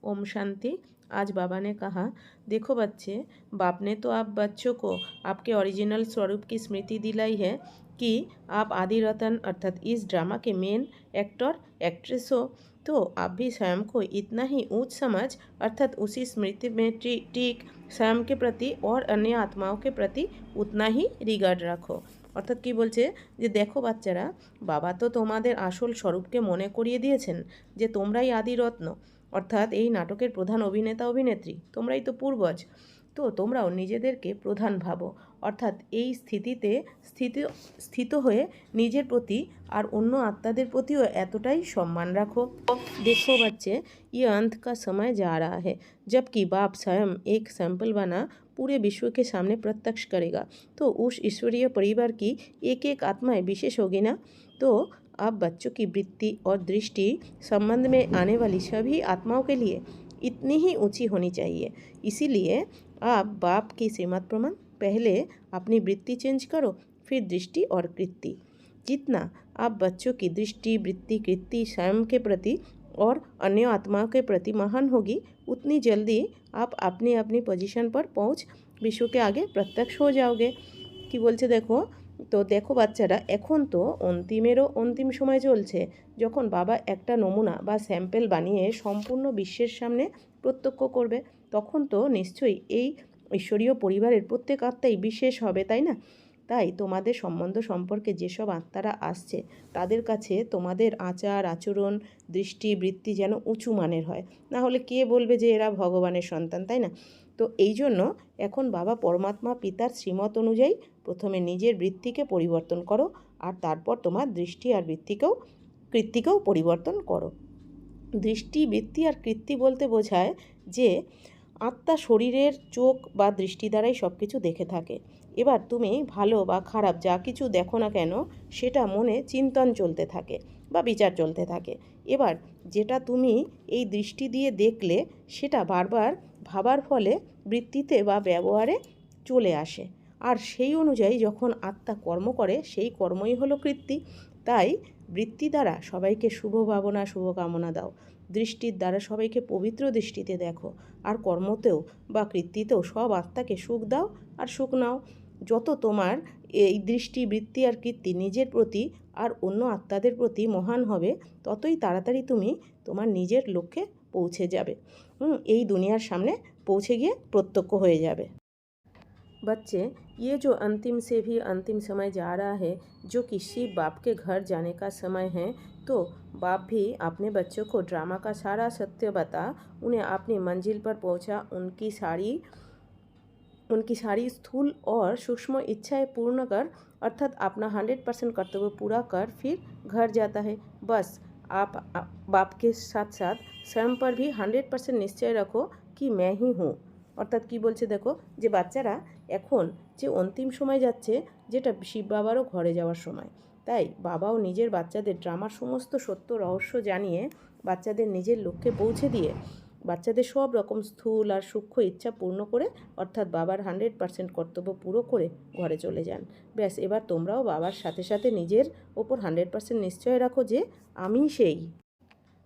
ओम शांति। आज बाबा ने कहा, देखो बच्चे, बाप ने तो आप बच्चों को आपके ओरिजिनल स्वरूप की स्मृति दिलाई है कि आप आदि रतन अर्थात इस ड्रामा के मेन एक्टर एक्ट्रेस हो। तो आप भी स्वयं को इतना ही ऊंच समझ अर्थात उसी स्मृति में टीक स्वयं के प्रति और अन्य आत्माओं के प्रति उतना ही रिगार्ड रखो। অর্থাৎ কি বলছে যে দেখো বাচ্চারা, বাবা তো তোমাদের আসল স্বরূপকে মনে করিয়ে দিয়েছেন যে তোমরাই আদি রত্ন, অর্থাৎ এই নাটকের প্রধান অভিনেতা অভিনেত্রী তোমরাই তো পূর্বজ। তো তোমরাও নিজেদেরকে প্রধান ভাবো, অর্থাৎ এই স্থিতিতে স্থিত হয়ে নিজের প্রতি আর অন্য আত্মাদের প্রতিও এতটাই সম্মান রাখো। देखो बच्चे, ये अंत का समय जा रहा है जबकि बाप स्वयं एक सैंपल बना पूरे विश्व के सामने प्रत्यक्ष करेगा। तो उस ईश्वरीय परिवार की एक एक आत्माएं विशेष होगी ना। तो अब बच्चों की वृत्ति और दृष्टि संबंध में आने वाली सभी आत्माओं के लिए इतनी ही ऊंची होनी चाहिए। इसीलिए आप बाप की श्रीमत प्रमाण पहले अपनी वृत्ति चेंज करो, फिर दृष्टि और कृति। जितना आप बच्चों की दृष्टि वृत्ति कृति स्वयं के प्रति और अन्य आत्माओं के प्रति महान होगी, उतनी जल्दी आप अपनी अपनी पोजीशन पर पहुंच विश्व के आगे प्रत्यक्ष हो जाओगे। कि बोलছে देखो, তো দেখো বাচ্চারা, এখন তো অন্তিমেরও অন্তিম সময় চলছে, যখন বাবা একটা নমুনা বা স্যাম্পেল বানিয়ে সম্পূর্ণ বিশ্বের সামনে প্রত্যক্ষ করবে। তখন তো নিশ্চয়ই এই ঈশ্বরীয় পরিবারের প্রত্যেক আত্মাই বিশেষ হবে, তাই না? তাই তোমাদের সম্বন্ধ সম্পর্কে যেসব আত্মারা আসছে তাদের কাছে তোমাদের আচার আচরণ দৃষ্টি বৃত্তি যেন উঁচু মানের হয়, না হলে কে বলবে যে এরা ভগবানের সন্তান, তাই না? তো এই জন্য এখন বাবা পরমাত্মা পিতার শ্রীমত অনুযায়ী প্রথমে নিজের বৃত্তিকে পরিবর্তন করো, আর তারপর তোমার দৃষ্টি আর কৃত্তিকেও পরিবর্তন করো। দৃষ্টি বৃত্তি আর কৃত্তি বলতে বোঝায় যে আত্মা শরীরের চোখ বা দৃষ্টি দ্বারাই সব কিছু দেখে থাকে। এবার তুমি ভালো বা খারাপ যা কিছু দেখো না কেন, সেটা মনে চিন্তন চলতে থাকে বা বিচার চলতে থাকে। এবার যেটা তুমি এই দৃষ্টি দিয়ে দেখলে সেটা বারবার ভাবার ফলে বৃত্তিতে বা ব্যবহারে চলে আসে, আর সেই অনুযায়ী যখন আত্মা কর্ম করে সেই কর্মই হলো কৃত্তি। তাই বৃত্তি দ্বারা সবাইকে শুভ ভাবনা শুভকামনা দাও, দৃষ্টির দ্বারা সবাইকে পবিত্র দৃষ্টিতে দেখো, আর কর্মতেও বা কৃত্তিতেও সব আত্মাকে সুখ দাও আর সুখ নাও। যত তোমার এই দৃষ্টি বৃত্তি আর কৃত্তি নিজের প্রতি আর অন্য আত্মাদের প্রতি মহান হবে, ততই তাড়াতাড়ি তুমি তোমার নিজের লক্ষ্যে পৌঁছে যাবে, এই দুনিয়ার সামনে পৌঁছে গিয়ে প্রত্যক্ষ হয়ে যাবে। बच्चे, ये जो अंतिम से भी अंतिम समय जा रहा है, जो किसी बाप के घर जाने का समय है, तो बाप भी अपने बच्चों को ड्रामा का सारा सत्य बता उन्हें अपनी मंजिल पर पहुंचा उनकी सारी स्थूल और सूक्ष्म इच्छाएं पूर्ण कर, अर्थात अपना 100% कर्तव्य पूरा कर फिर घर जाता है। बस आप बाप के साथ साथ स्वयं पर भी 100% निश्चय रखो कि मैं ही हूँ। অর্থাৎ কি বলছে দেখো, যে বাচ্চারা এখন যে অন্তিম সময় যাচ্ছে, যেটা শিব বাবারও ঘরে যাওয়ার সময়, তাই বাবাও নিজের বাচ্চাদের ড্রামার সমস্ত সত্য রহস্য জানিয়ে বাচ্চাদের নিজের লক্ষ্যে পৌঁছে দিয়ে বাচ্চাদের সব রকম স্থূল আর সূক্ষ্ম ইচ্ছা পূর্ণ করে, অর্থাৎ বাবার 100% কর্তব্য পুরো করে ঘরে চলে যান। ব্যাস, এবার তোমরাও বাবার সাথে সাথে নিজের ওপর 100% নিশ্চয় রাখো যে আমি সেই।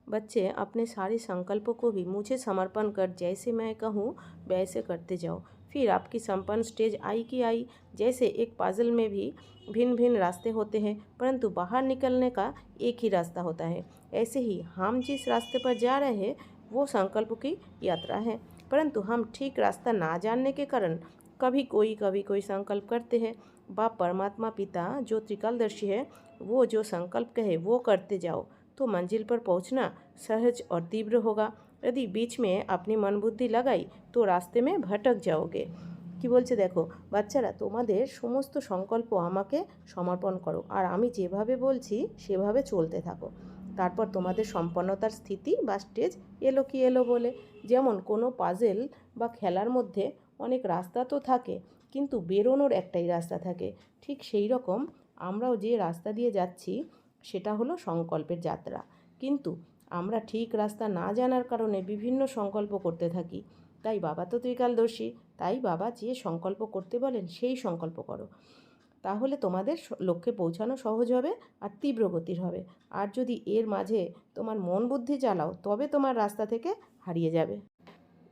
बच्चे, अपने सारे संकल्पों को भी मुझे समर्पण कर जैसे मैं कहूँ वैसे करते जाओ। फिर आपकी संपन्न स्टेज आई की आई। जैसे एक पजल में भी भिन्न भिन्न रास्ते होते हैं, परंतु बाहर निकलने का एक ही रास्ता होता है। ऐसे ही हम जिस रास्ते पर जा रहे हैं वो संकल्प की यात्रा है, परंतु हम ठीक रास्ता ना जानने के कारण कभी कोई संकल्प करते हैं। बाप परमात्मा पिता जो त्रिकालदर्शी है, वो जो संकल्प कहे वो करते जाओ, तो मंजिल पर पहुंचना सहज और तीव्र होगा। यदि बीच में अपनी मन बुद्धि लगाई तो रास्ते में भटक जाओगे। কি বলছে দেখো বাচ্চারা, তোমাদের সমস্ত সংকল্প আমাকে সমর্পণ করো, আর আমি যেভাবে বলছি সেভাবে চলতে থাকো। তারপর তোমাদের সম্পন্নতার স্থিতি বা স্টেজ এলো কি এলো বলে। যেমন কোনো পাজেল বা খেলার মধ্যে অনেক রাস্তা তো থাকে, কিন্তু বেরোনোর একটাই রাস্তা থাকে। ঠিক সেই রকম আমরাও যে রাস্তা দিয়ে যাচ্ছি সেটা হলো সংকল্পের যাত্রা, কিন্তু আমরা ঠিক রাস্তা না জানার কারণে বিভিন্ন সংকল্প করতে থাকি। তাই বাবা তো ত্রিকালদর্শী, তাই বাবা যে সংকল্প করতে বলেন সেই সংকল্প করো। তাহলে তোমাদের লক্ষ্যে পৌঁছানো সহজ হবে আর তীব্র গতির হবে। আর যদি এর মাঝে তোমার মন বুদ্ধি চালাও তবে তোমার रास्ता থেকে हारिए যাবে।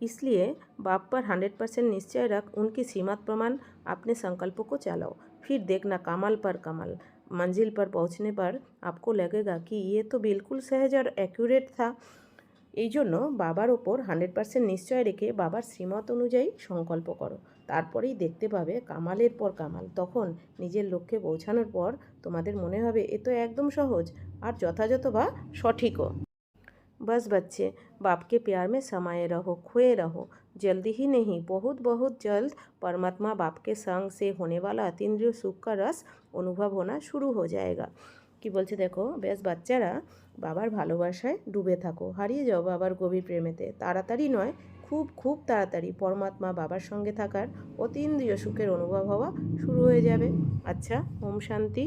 इसलिए बाप पर 100% निश्चय रख, उनकी सीमत प्रमाण अपने संकल्पों को चलाओ, फिर देखना कमाल पर कमाल। मंजिल पर पहुंचने पर आपको लगेगा कि ये तो बिल्कुल सहज और एक्यूरेट था। এই জন্য বাবার ওপর 100% নিশ্চয় রেখে বাবার শ্রীমত অনুযায়ী সংকল্প করো, তারপরেই দেখতে পাবে কামালের পর কামাল। তখন নিজের লক্ষ্যে পৌঁছানোর পর তোমাদের মনে হবে এ তো একদম সহজ আর যথাযথ বা সঠিকও। बस बच्चे, बाप के प्यार में समाये रहो, खोए रहो। जल्दी ही नहीं, बहुत बहुत जल्द परमात्मा बाप के संग से होने वाला अतीन्द्रिय सुख का रस অনুভব होना शुरू हो जाएगा। কি বলছে দেখো, বেশ বাচ্চারা, বাবার ভালোবাসায় ডুবে থাকো, হারিয়ে যাও বাবার গভীর প্রেমেতে। তাড়াতাড়ি নয়, খুব খুব তাড়াতাড়ি পরমাত্মা বাবার সঙ্গে থাকার অতীন্দ্রিয় সুখের অনুভব হওয়া শুরু হয়ে যাবে। আচ্ছা, ওম শান্তি।